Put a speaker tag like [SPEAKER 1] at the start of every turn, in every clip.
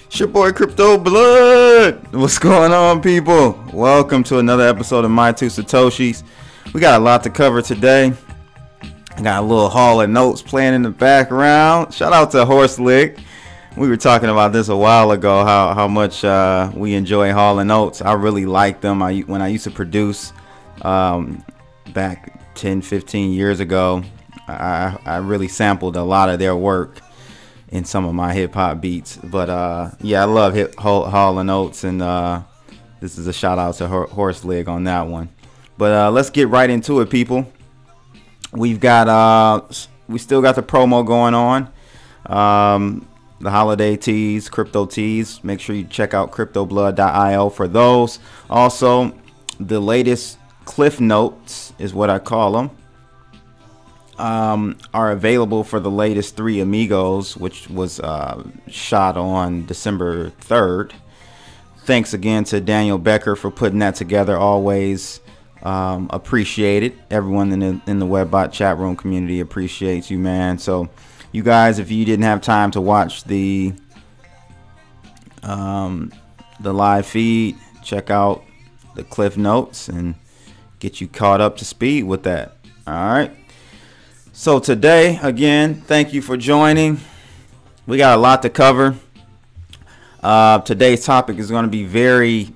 [SPEAKER 1] It's your boy Crypto Blood. What's going on, people? Welcome to another episode of My Two Satoshis. We got a lot to cover today. I got a little haul of notes playing in the background. Shout out to Horse Lick. We were talking about this a while ago, how much we enjoy Hall & Oates. I really like them. When I used to produce back 10, 15 years ago, I really sampled a lot of their work in some of my hip-hop beats. But yeah, I love Hall & Oates, and this is a shout out to Horse Leg on that one. But let's get right into it, people. We've got we still got the promo going on, the holiday teas, crypto teas. Make sure you check out cryptoblood.io for those. Also, the latest Clif notes is what I call them, are available for the latest 3 Amigos, which was shot on December 3rd. Thanks again to Daniel Becker for putting that together. Always appreciate it. Everyone in the Webbot chat room community appreciates you, man. So you guys, if you didn't have time to watch the live feed, check out the Clif notes and get you caught up to speed with that. All right. So today, again, thank you for joining. We got a lot to cover. Today's topic is going to be very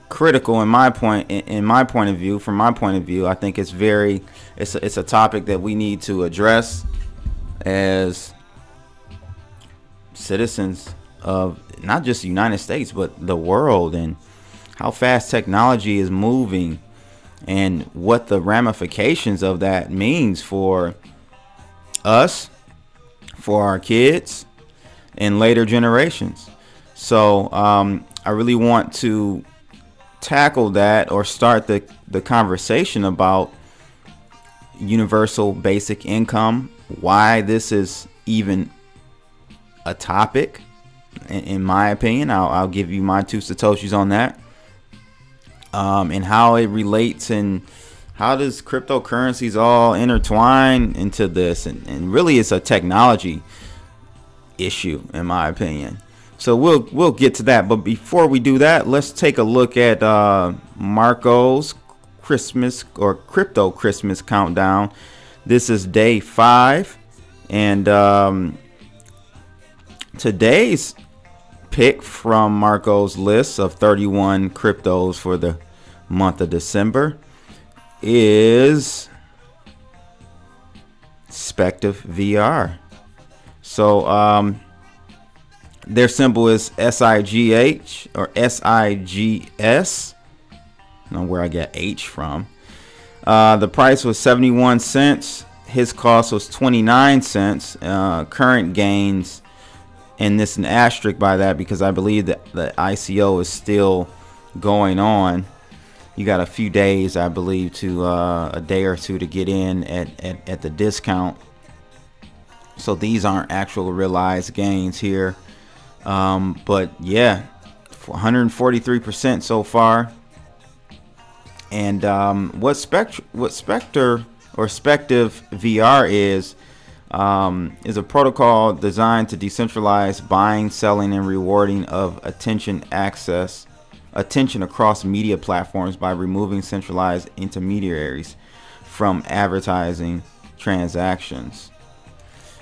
[SPEAKER 1] critical in my point of view. From my point of view, I think it's a topic that we need to address as citizens of not just the United States but the world, and how fast technology is moving, and what the ramifications of that means for us, for our kids, and later generations. So I really want to tackle that, or start the conversation about universal basic income, why this is even a topic, in my opinion. I'll give you my 2 Satoshis on that. And how it relates, and how does cryptocurrencies all intertwine into this, and really it's a technology issue, in my opinion. So we'll get to that, but before we do that, let's take a look at Marco's Christmas or Crypto Christmas countdown. This is day 5, and today's pick from Marco's list of 31 cryptos for the month of December is Spective VR. So their symbol is SIGH or SIGS. I don't know where I get H from. The price was 71 cents. His cost was 29 cents. Current gains, and this an asterisk by that because I believe that the ICO is still going on. You got a few days, I believe, to a day or two to get in at the discount. So these aren't actual realized gains here, but yeah, 143% so far. And what Spectre or Spective VR is a protocol designed to decentralize buying, selling, and rewarding of attention across media platforms by removing centralized intermediaries from advertising transactions.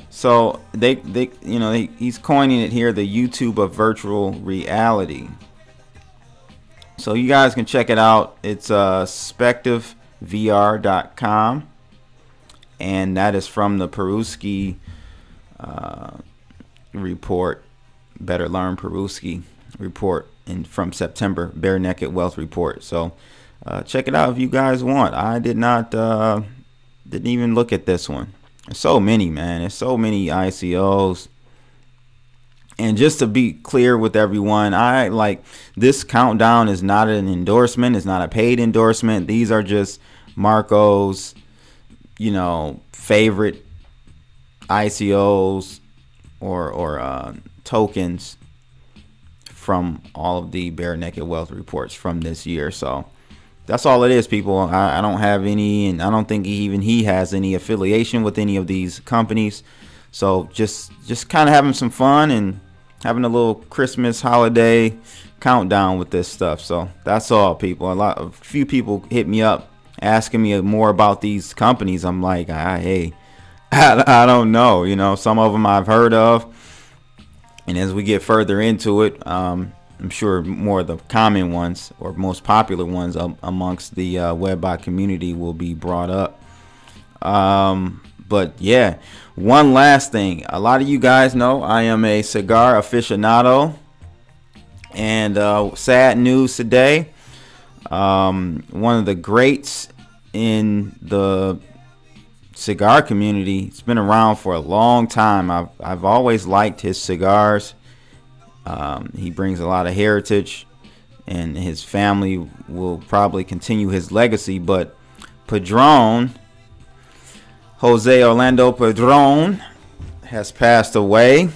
[SPEAKER 1] So he's coining it here, the YouTube of virtual reality. So you guys can check it out. It's spectivevr.com. And that is from the Peruski report, Better Learn Peruski report, and from September, Bare Naked Wealth report. So check it out if you guys want. I didn't even look at this one. There's so many, man. There's so many ICOs. And just to be clear with everyone, this countdown is not an endorsement. It's not a paid endorsement. These are just Marco's favorite ICOs or tokens from all of the Bare Naked Wealth reports from this year. So that's all it is, people. I don't have any, and I don't think he has any affiliation with any of these companies. So just kind of having some fun and having a little Christmas holiday countdown with this stuff. So that's all, people. A few people hit me up asking me more about these companies. I'm like, hey, I don't know. You know, some of them I've heard of, and as we get further into it, I'm sure more of the common ones or most popular ones amongst the Webbot community will be brought up. But yeah, one last thing. A lot of you guys know I am a cigar aficionado, and sad news today. One of the greats in the cigar community. It's been around for a long time. I've always liked his cigars. He brings a lot of heritage, and his family will probably continue his legacy. But Padron, Jose Orlando Padron, has passed away,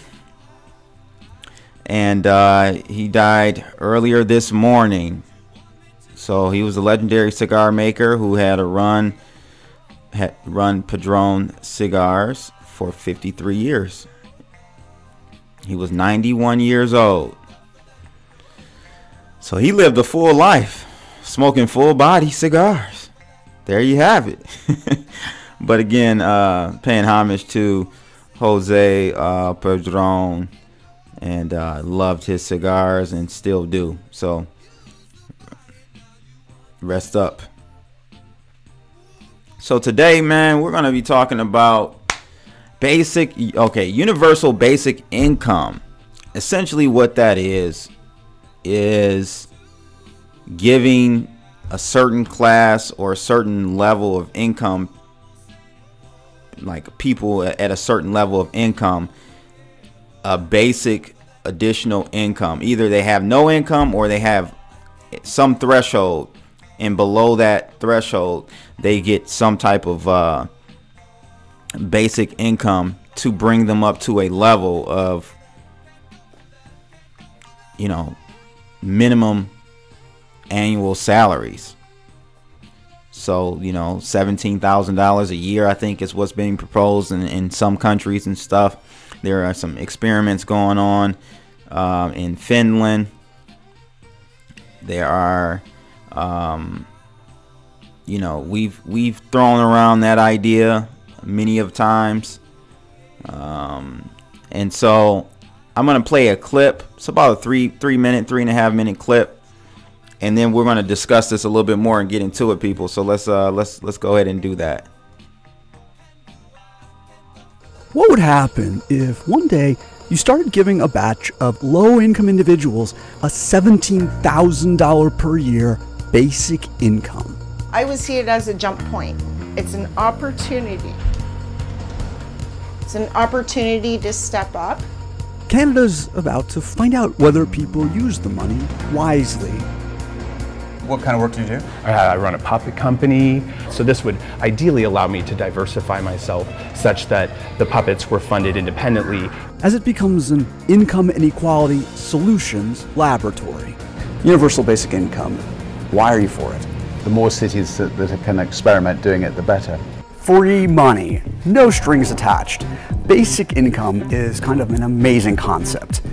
[SPEAKER 1] and he died earlier this morning. So he was a legendary cigar maker who had run Padron cigars for 53 years. He was 91 years old. So he lived a full life, smoking full body cigars. There you have it. But again, paying homage to Jose Padron, and loved his cigars and still do. So rest up. So today, man, we're going to be talking about universal basic income. Essentially what that is giving a certain class or a certain level of income, like people at a certain level of income, a basic additional income. Either they have no income or they have some threshold, and below that threshold they get some type of basic income to bring them up to a level of, you know, minimum annual salaries. So, you know, $17,000 a year, I think, is what's being proposed in some countries and stuff. There are some experiments going on in Finland. There are, you know, we've thrown around that idea many of times, and so I'm gonna play a clip. It's about a 3.5 minute clip, and then we're gonna discuss this a little bit more and get into it, people. So let's go ahead and do that.
[SPEAKER 2] What would happen if one day you started giving a batch of low-income individuals a $17,000 per year basic income?
[SPEAKER 3] I would see it as a jump point. It's an opportunity. It's an opportunity to step up.
[SPEAKER 2] Canada's about to find out whether people use the money wisely.
[SPEAKER 4] What kind of work do you do?
[SPEAKER 5] I run a puppet company, so this would ideally allow me to diversify myself such that the puppets were funded independently.
[SPEAKER 2] As it becomes an income inequality solutions laboratory.
[SPEAKER 6] Universal basic income, why are you for it?
[SPEAKER 4] The more cities that can experiment doing it, the better.
[SPEAKER 2] Free money, no strings attached. Basic income is kind of an amazing concept.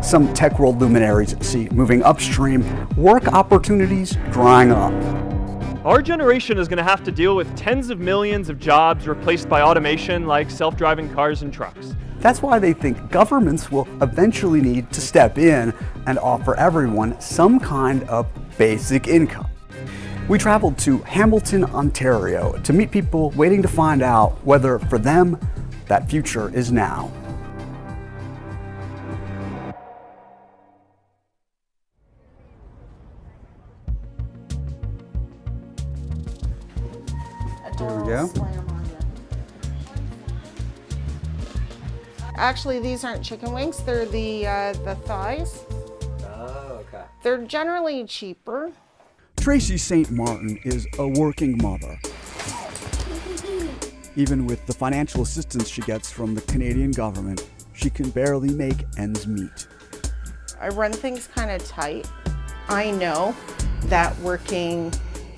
[SPEAKER 2] Some tech world luminaries see moving upstream, work opportunities drying up.
[SPEAKER 7] Our generation is going to have to deal with tens of millions of jobs replaced by automation like self-driving cars and trucks.
[SPEAKER 2] That's why they think governments will eventually need to step in and offer everyone some kind of basic income. We traveled to Hamilton, Ontario to meet people waiting to find out whether for them that future is now.
[SPEAKER 3] There
[SPEAKER 6] we go.
[SPEAKER 3] Actually, these aren't chicken wings. They're the thighs.
[SPEAKER 6] Oh, okay.
[SPEAKER 3] They're generally cheaper.
[SPEAKER 2] Tracy St. Martin is a working mother. Even with the financial assistance she gets from the Canadian government, she can barely make ends meet.
[SPEAKER 3] I run things kind of tight. I know that working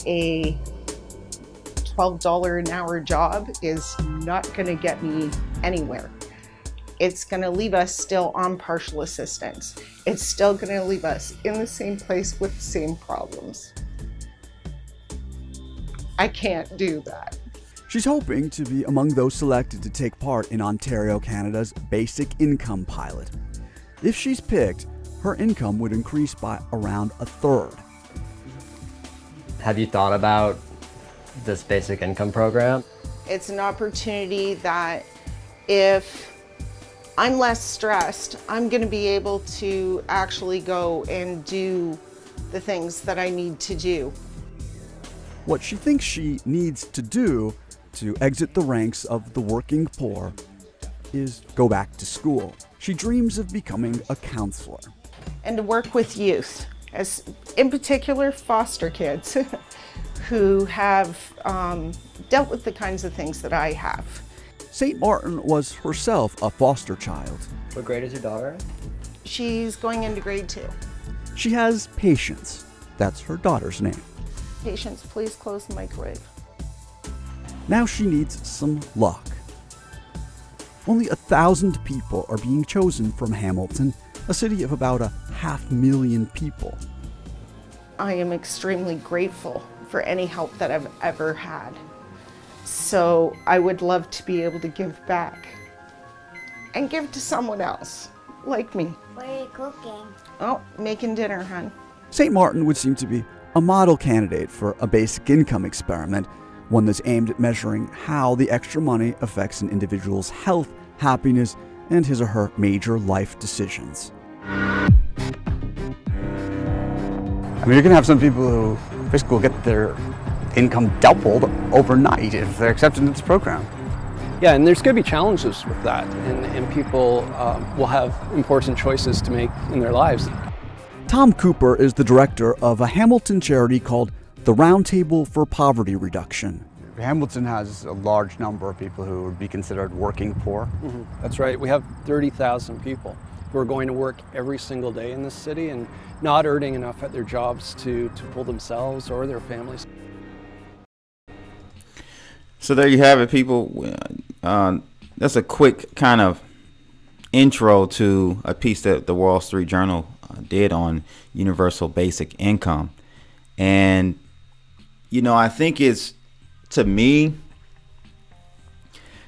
[SPEAKER 3] a $12 an hour job is not going to get me anywhere. it's going to leave us still on partial assistance. It's still going to leave us in the same place with the same problems. I can't do that.
[SPEAKER 2] She's hoping to be among those selected to take part in Ontario, Canada's basic income pilot. If she's picked, her income would increase by around a third.
[SPEAKER 8] Have you thought about this basic income program?
[SPEAKER 3] It's an opportunity that if I'm less stressed, I'm going to be able to actually go and do the things that I need to do.
[SPEAKER 2] What she thinks she needs to do to exit the ranks of the working poor is go back to school. She dreams of becoming a counselor.
[SPEAKER 3] And to work with youth, as in particular foster kids who have dealt with the kinds of things that I have.
[SPEAKER 2] St. Martin was herself a foster child.
[SPEAKER 8] What grade is your daughter?
[SPEAKER 3] She's going into grade 2.
[SPEAKER 2] She has Patience. That's her daughter's name.
[SPEAKER 3] Patience, please close the microwave.
[SPEAKER 2] Now she needs some luck. Only 1,000 people are being chosen from Hamilton, a city of about 500,000 people.
[SPEAKER 3] I am extremely grateful for any help that I've ever had. So I would love to be able to give back and give to someone else like me.
[SPEAKER 9] What are you cooking?
[SPEAKER 3] Oh, making dinner, hon.
[SPEAKER 2] St. Martin would seem to be a model candidate for a basic income experiment, one that's aimed at measuring how the extra money affects an individual's health, happiness, and his or her major life decisions.
[SPEAKER 6] I mean, you're going to have some people who basically will get their income doubled overnight if they're accepted into this program.
[SPEAKER 10] Yeah, and there's going to be challenges with that, and people will have important choices to make in their lives.
[SPEAKER 2] Tom Cooper is the director of a Hamilton charity called the Roundtable for Poverty Reduction.
[SPEAKER 6] Hamilton has a large number of people who would be considered working poor.
[SPEAKER 10] Mm-hmm. That's right. We have 30,000 people who are going to work every single day in this city and not earning enough at their jobs to pull themselves or their families.
[SPEAKER 1] So there you have it, people. That's a quick kind of intro to a piece that the Wall Street Journal did on universal basic income. And, you know, I think it's, to me,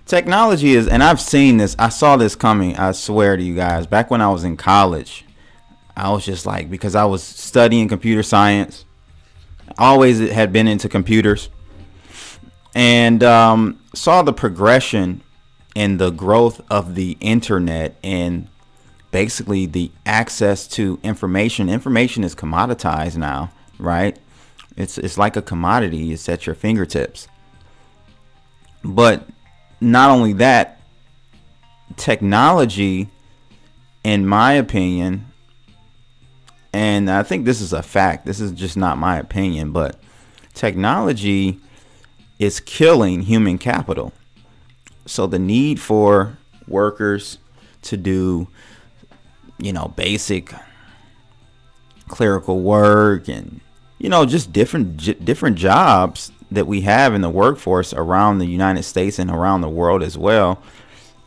[SPEAKER 1] technology is, and I've seen this, I saw this coming, I swear to you guys, back when I was in college. I was just like, because I was studying computer science, always had been into computers, and saw the progression and the growth of the internet and basically the access to information. Information is commoditized now, right? It's like a commodity. It's at your fingertips. But not only that, technology, in my opinion, and I think this is a fact, this is just not my opinion, but technology is killing human capital. So the need for workers to do, you know, basic clerical work and, you know, just different jobs that we have in the workforce around the United States and around the world as well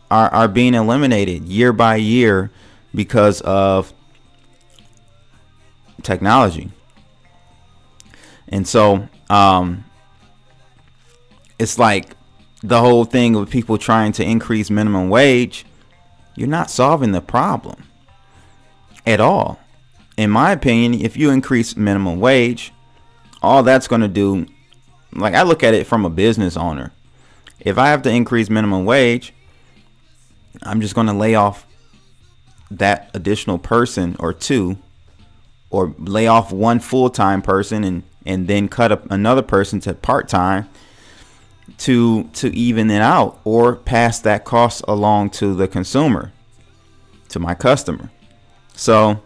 [SPEAKER 1] are being eliminated year by year because of technology. And so it's like the whole thing of people trying to increase minimum wage. You're not solving the problem at all. In my opinion, if you increase minimum wage, all that's going to do, like, I look at it from a business owner. If I have to increase minimum wage, I'm just going to lay off that additional person or two, or lay off one full-time person and then cut up another person to part-time to even it out, or pass that cost along to the consumer, to my customer. So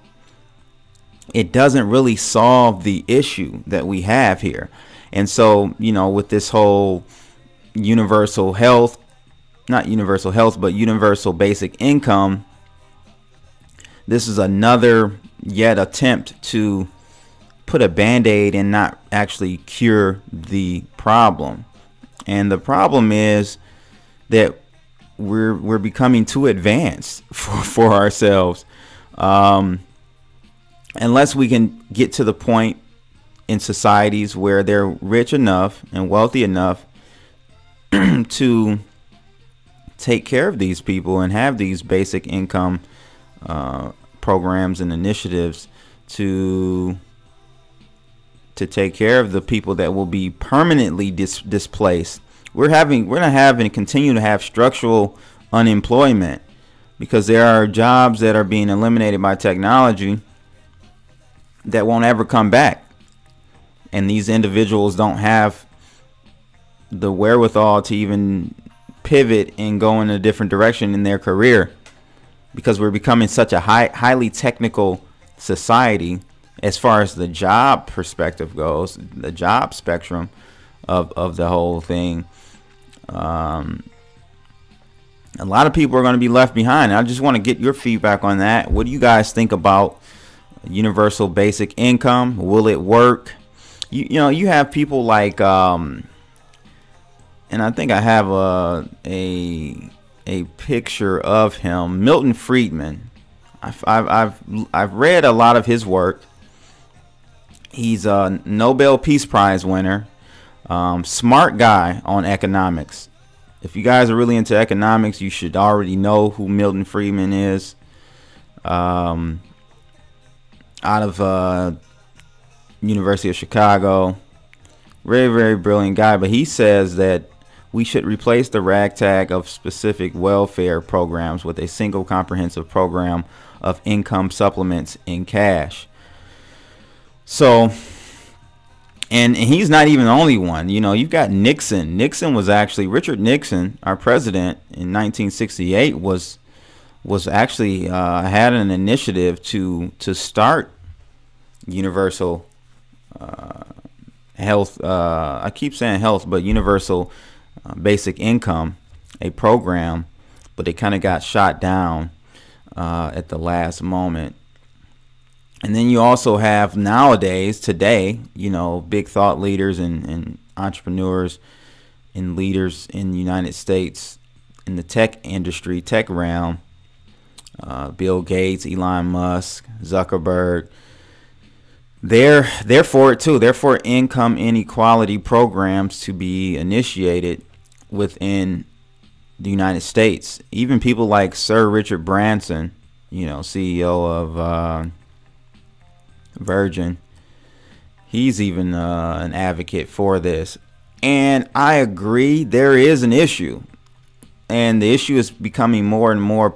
[SPEAKER 1] it doesn't really solve the issue that we have here. And so, you know, with this whole universal health, not universal health, but universal basic income, this is another yet attempt to put a band-aid and not actually cure the problem. And the problem is that we're becoming too advanced for ourselves. Unless we can get to the point in societies where they're rich enough and wealthy enough to take care of these people and have these basic income programs and initiatives to take care of the people that will be permanently displaced. We're gonna have and continue to have structural unemployment because there are jobs that are being eliminated by technology that won't ever come back, and these individuals don't have the wherewithal to even pivot and go in a different direction in their career, because we're becoming such a highly technical society as far as the job perspective goes, the job spectrum of the whole thing. A lot of people are going to be left behind. I just want to get your feedback on that. What do you guys think about universal basic income? Will it work? You know, you have people like and I think I have a picture of him, Milton Friedman. I've read a lot of his work. He's a Nobel Peace Prize winner, smart guy on economics. If you guys are really into economics, you should already know who Milton Friedman is. Out of University of Chicago, very, very brilliant guy. But he says that we should replace the ragtag of specific welfare programs with a single comprehensive program of income supplements in cash. So, and he's not even the only one. You know, you've got Nixon. Nixon was actually, Richard Nixon, our president in 1968, was actually had an initiative to start universal health. I keep saying health, but universal basic income, a program, but it kind of got shot down at the last moment. And then you also have nowadays, today, you know, big thought leaders and entrepreneurs and leaders in the United States in the tech industry, tech realm, Bill Gates, Elon Musk, Zuckerberg. They're for it too. They're for income inequality programs to be initiated within the United States. Even people like Sir Richard Branson, you know, CEO of Virgin, he's even an advocate for this. And I agree, there is an issue, and the issue is becoming more and more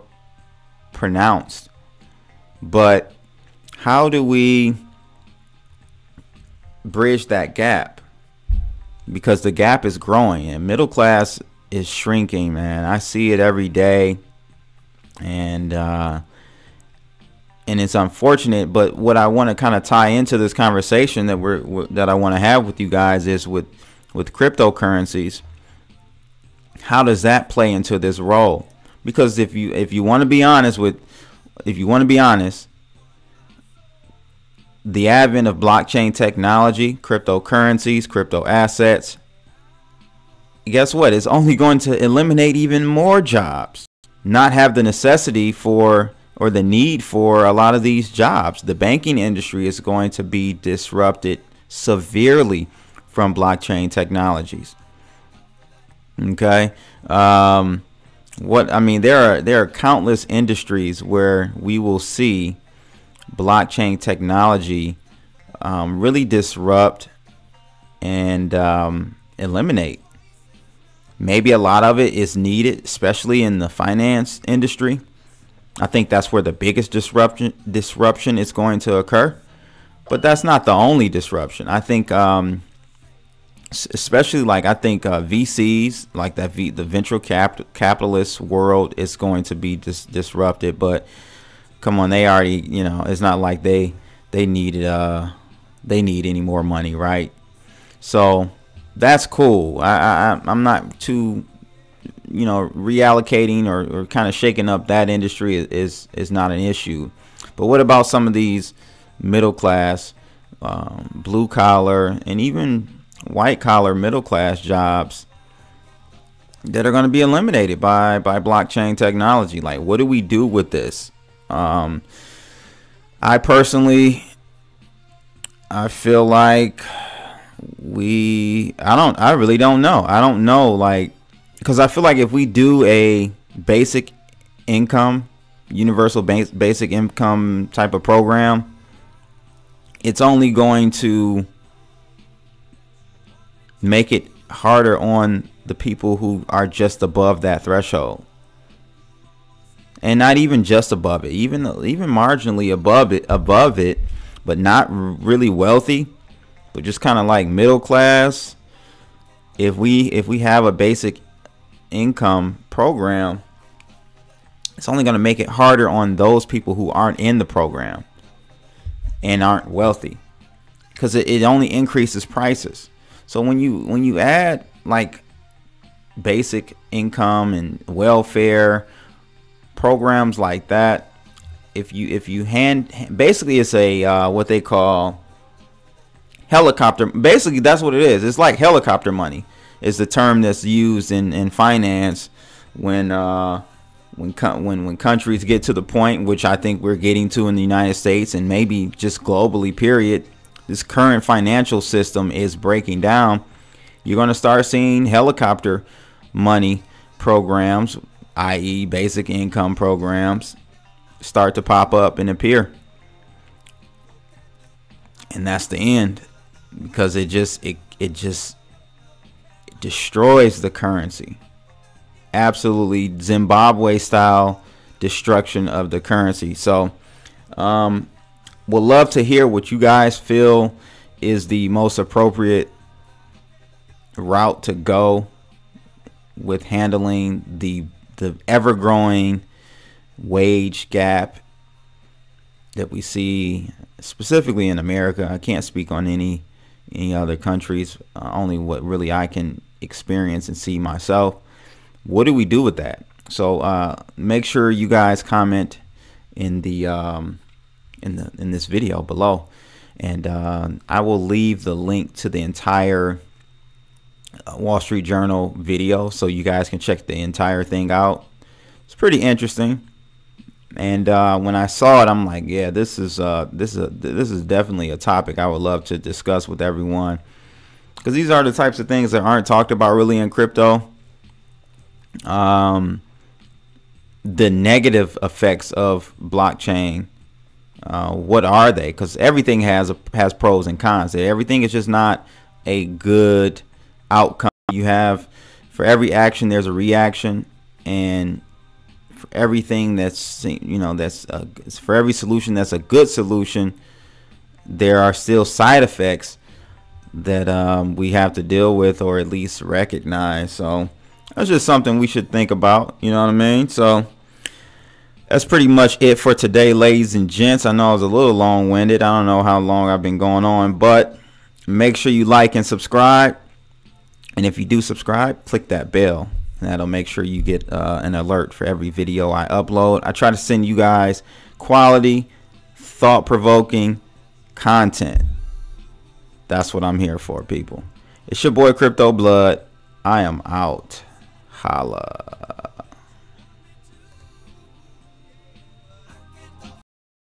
[SPEAKER 1] pronounced. But how do we bridge that gap? Because the gap is growing and middle class is shrinking, man. I see it every day, and it's unfortunate. But what I want to kind of tie into this conversation that I want to have with you guys is with cryptocurrencies. How does that play into this role? Because if you want to be honest, the advent of blockchain technology, cryptocurrencies, crypto assets, guess what? It's only going to eliminate even more jobs, not have the necessity for or the need for a lot of these jobs. The banking industry is going to be disrupted severely from blockchain technologies. Okay. There are countless industries where we will see blockchain technology really disrupt and eliminate. Maybe a lot of it is needed, especially in the finance industry. I think that's where the biggest disruption is going to occur. But that's not the only disruption. I think especially VCs, like the venture capitalist world is going to be disrupted. But come on, they already, you know, it's not like they need any more money, right? So that's cool. I'm not too, you know, reallocating or kind of shaking up that industry is not an issue. But what about some of these middle class, blue collar, and even white collar middle class jobs that are going to be eliminated by blockchain technology. Like, what do we do with this? I personally, I feel like I really don't know. I don't know, like, because I feel like if we do a basic income, universal basic income type of program, it's only going to make it harder on the people who are just above that threshold. And not even just above it, even marginally above it, but not really wealthy, but just kind of like middle class. If we have a basic income program, it's only going to make it harder on those people who aren't in the program and aren't wealthy, because it only increases prices. So when you add like basic income and welfare programs like that, if you basically it's a what they call helicopter. Basically, that's what it is. It's like helicopter money is the term that's used in finance when countries get to the point, which I think we're getting to in the United States and maybe just globally, period. This current financial system is breaking down. You're going to start seeing helicopter money programs, i.e. basic income programs, start to pop up and appear. And that's the end, because it just destroys the currency. Absolutely Zimbabwe style destruction of the currency. So would love to hear what you guys feel is the most appropriate route to go with handling the ever-growing wage gap that we see specifically in America. I can't speak on any other countries, only what really I can experience and see myself. What do we do with that? So make sure you guys comment in the in this video below, and I will leave the link to the entire Wall Street Journal video so you guys can check the entire thing out. It's pretty interesting, and when I saw it, I'm like, yeah, this is definitely a topic I would love to discuss with everyone, because these are the types of things that aren't talked about really in crypto. The negative effects of blockchain, what are they? Because everything has pros and cons. Everything is just not a good outcome. You have, for every action there's a reaction, and for everything that's, for every solution that's a good solution, there are still side effects that we have to deal with, or at least recognize. So that's just something we should think about, you know what I mean? So that's pretty much it for today, ladies and gents. I know I was a little long-winded. I don't know how long I've been going on, but make sure you like and subscribe. And if you do subscribe, click that bell, and that'll make sure you get an alert for every video I upload. I try to send you guys quality, thought-provoking content. That's what I'm here for, people. It's your boy Crypto Blood. I am out. Holla.